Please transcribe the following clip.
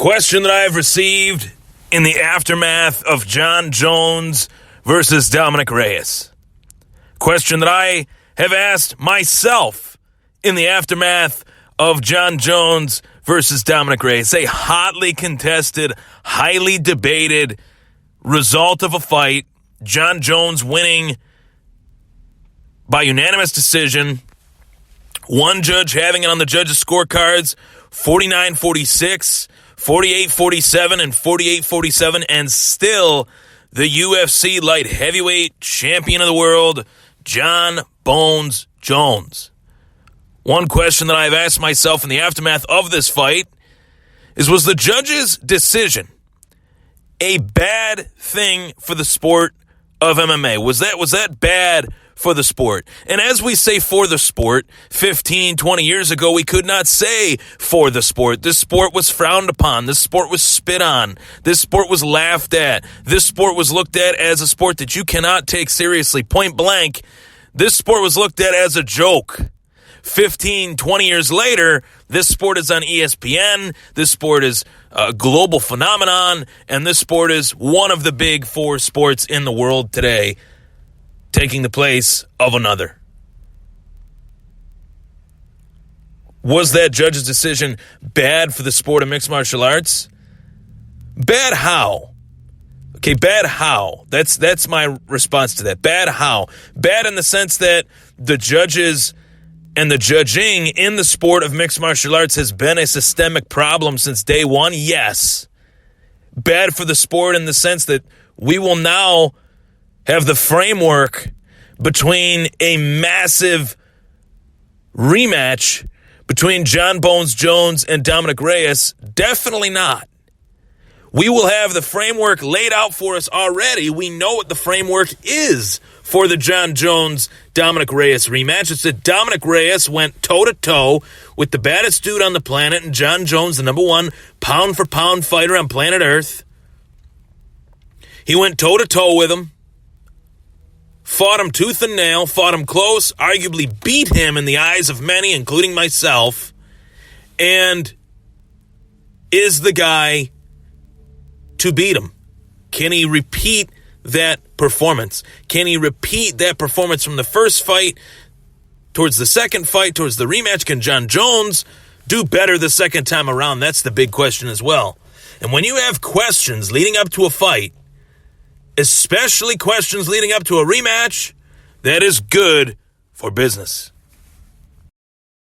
Question that I have received in the aftermath of Jon Jones versus Dominick Reyes. Question that I have asked myself in the aftermath of Jon Jones versus Dominick Reyes. A hotly contested, highly debated result of a fight. Jon Jones winning by unanimous decision. One judge having it on the judges' scorecards, 49-46, 48-47, and 48-47, and still the UFC light heavyweight champion of the world, Jon Bones Jones. One question that I've asked myself in the aftermath of this fight is, was the judge's decision a bad thing for the sport of MMA? Was that bad for the sport? And as we say for the sport, 15, 20 years ago, we could not say for the sport. This sport was frowned upon. This sport was spit on. This sport was laughed at. This sport was looked at as a sport that you cannot take seriously. Point blank, this sport was looked at as a joke. 15, 20 years later, this sport is on ESPN. This sport is a global phenomenon, and this sport is one of the big four sports in the world today, taking the place of another. Was that judge's decision bad for the sport of mixed martial arts? Bad how? Okay, bad how? That's my response to that. Bad how? Bad in the sense that the judges and the judging in the sport of mixed martial arts has been a systemic problem since day one? Yes. Bad for the sport in the sense that we will now have the framework between a massive rematch between Jon Bones Jones and Dominick Reyes? Definitely not. We will have the framework laid out for us already. We know what the framework is for the Jon Jones-Dominick Reyes rematch. It's that Dominick Reyes went toe-to-toe with the baddest dude on the planet, and Jon Jones, the number one pound-for-pound fighter on planet Earth. He went toe-to-toe with him, fought him tooth and nail, fought him close, arguably beat him in the eyes of many, including myself, and is the guy to beat him. Can he repeat that performance? Can he repeat that performance from the first fight towards the second fight, towards the rematch? Can Jon Jones do better the second time around? That's the big question as well. And when you have questions leading up to a fight, especially questions leading up to a rematch, that is good for business.